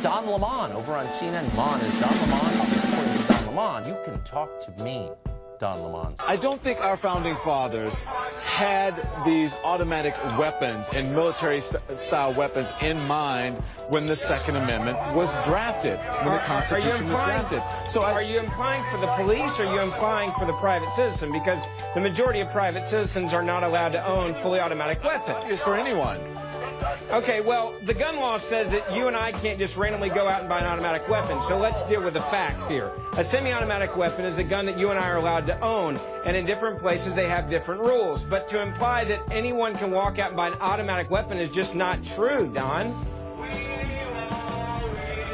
Don Lemon over on CNN. Lemon is Don Lemon. According to Don Lemon, you can talk to me, Don Lemon. I don't think our founding fathers had these automatic weapons and military-style weapons in mind when the Second Amendment was drafted, when the Constitution was drafted. So are you implying for the police, or are you implying for the private citizen? Because the majority of private citizens are not allowed to own fully automatic weapons. It's for anyone. Okay, well, the gun law says that you and I can't just randomly go out and buy an automatic weapon, so let's deal with the facts here. A semi-automatic weapon is a gun that you and I are allowed to own, and in different places they have different rules. But to imply that anyone can walk out and buy an automatic weapon is just not true, Don.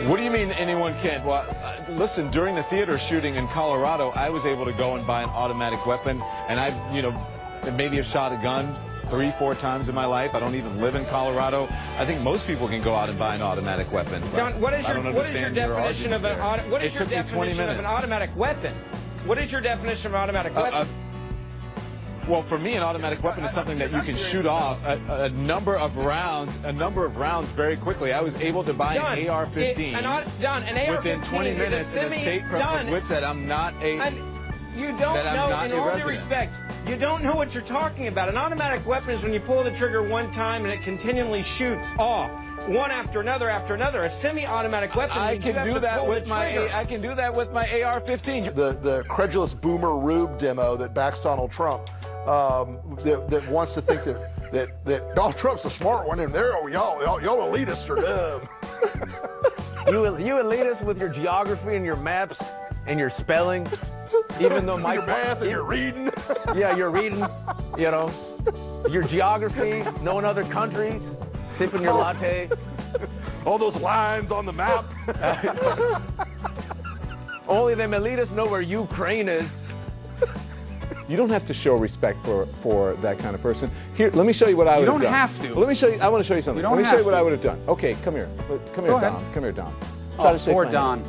What do you mean anyone can't? Well, listen, during the theater shooting in Colorado, I was able to go and buy an automatic weapon, and maybe have shot a gun 3-4 times in my life. I don't even live in Colorado. I think most people can go out and buy an automatic weapon. Don, what is your definition of an automatic weapon? What is your definition of an automatic weapon? Well, for me, an automatic weapon is something that you can shoot off a number of rounds very quickly. I was able to buy an AR-15 within 20 minutes in a state of which that I'm not a. You don't know, in all due respect, you don't know what you're talking about. An automatic weapon is when you pull the trigger one time and it continually shoots off, one after another after another. A semi-automatic weapon. I can do that with my AR-15. The credulous boomer Rube demo that backs Donald Trump, that wants to think that Donald Trump's a smart one, and y'all elitists are dumb. You elitists with your geography and your maps and your spelling, even though my your math and your reading. Yeah, you're reading, your geography, knowing other countries, sipping your latte. All those lines on the map. Only them elitists know where Ukraine is. You don't have to show respect for that kind of person. Here, let me show you what I would have done. You don't have to. Well, let me show you. I want to show you something. Let me show you what I would have done. Okay, come here. Come here, Don. Come here, Don. Oh, poor Don.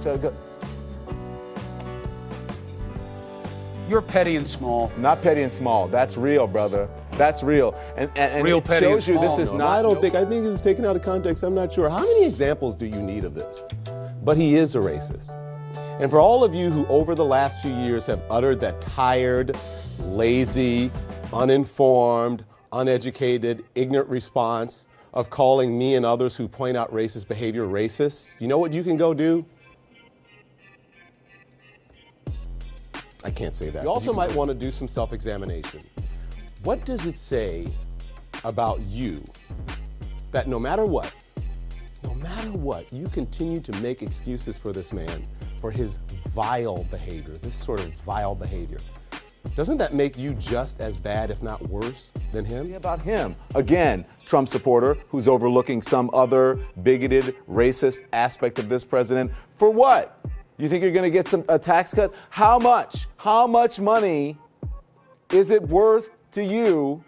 You're petty and small. Not petty and small. That's real, brother. That's real. And real it petty shows and you small. this is not. I think it was taken out of context. I'm not sure. How many examples do you need of this? But he is a racist. And for all of you who over the last few years have uttered that tired, lazy, uninformed, uneducated, ignorant response of calling me and others who point out racist behavior racists, you know what you can go do? I can't say that. You also might want to do some self-examination. What does it say about you that no matter what, you continue to make excuses for this man, for his vile behavior, this sort of vile behavior? Doesn't that make you just as bad, if not worse, than him? Yeah, about him. Again, Trump supporter who's overlooking some other bigoted, racist aspect of this president. For what? You think you're going to get a tax cut? How much? How much money is it worth to you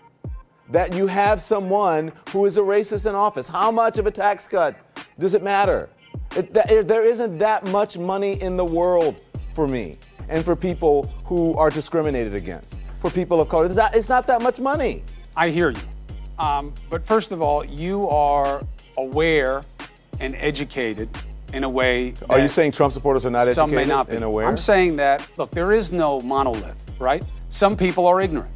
that you have someone who is a racist in office? How much of a tax cut does it matter? There isn't that much money in the world for me and for people who are discriminated against, for people of color. It's not that much money. I hear you. But first of all, you are aware and educated in a way that Are you saying Trump supporters are not educated some may not be. and aware? I'm saying that, look, there is no monolith, right? Some people are ignorant.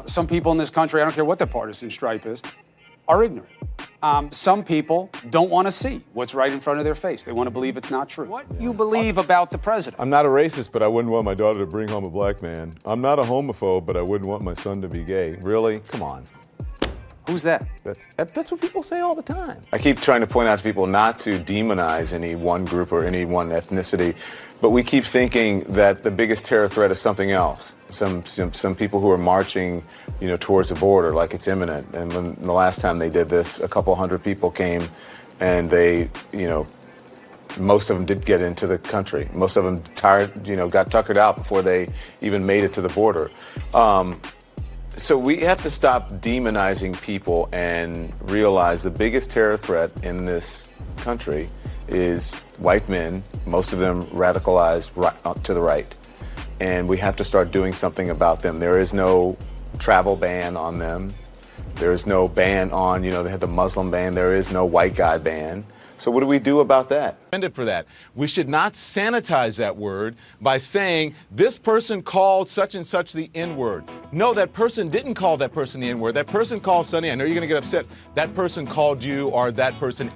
Some people in this country, I don't care what their partisan stripe is, are ignorant. Some people don't want to see what's right in front of their face. They want to believe it's not true. What you believe about the president? I'm not a racist, but I wouldn't want my daughter to bring home a black man. I'm not a homophobe, but I wouldn't want my son to be gay. Really? Come on. Who's that? That's what people say all the time. I keep trying to point out to people not to demonize any one group or any one ethnicity, but we keep thinking that the biggest terror threat is something else. Some people who are marching, towards the border like it's imminent. And when the last time they did this, a couple hundred people came, and they, most of them did get into the country. Most of them got tuckered out before they even made it to the border. So we have to stop demonizing people and realize the biggest terror threat in this country is white men, most of them radicalized to the right. And we have to start doing something about them. There is no travel ban on them. There is no ban on, they had the Muslim ban. There is no white guy ban. So what do we do about that? For that. We should not sanitize that word by saying this person called such and such the N-word. No, that person didn't call that person the N-word. That person called Sonny. I know you're going to get upset. That person called you, or that person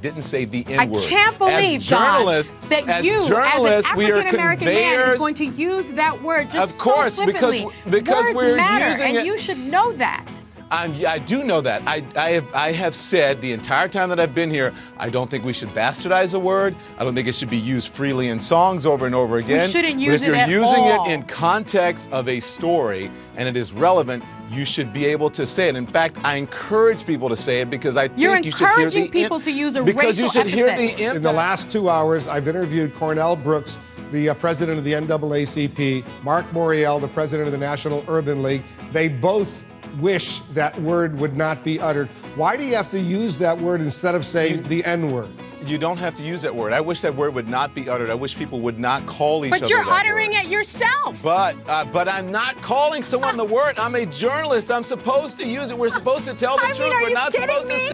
didn't say the N-word. I can't believe, as journalists, Don, that as you, journalists, as an we are African-American man, conveyors. is going to use that word just Of course, so flippantly. because Words we're matter, using and it. you should know that. I do know that. I have said the entire time that I've been here, I don't think we should bastardize a word. I don't think it should be used freely in songs over and over again. We shouldn't use but if it at you're using all. it in context of a story and it is relevant, you should be able to say it. In fact, I encourage people to say it because I think you should hear the encouraging people to use a because racial you should hear epithet. the impact. In the last 2 hours, I've interviewed Cornell Brooks, the president of the NAACP, Mark Morial, the president of the National Urban League. They both wish that word would not be uttered. Why do you have to use that word instead of saying the N-word? You don't have to use that word. I wish that word would not be uttered. I wish people would not call each other But you're that uttering word. it yourself. But I'm not calling someone the word. I'm a journalist. I'm supposed to use it. We're supposed to tell the truth. Are We're you not kidding supposed me? to say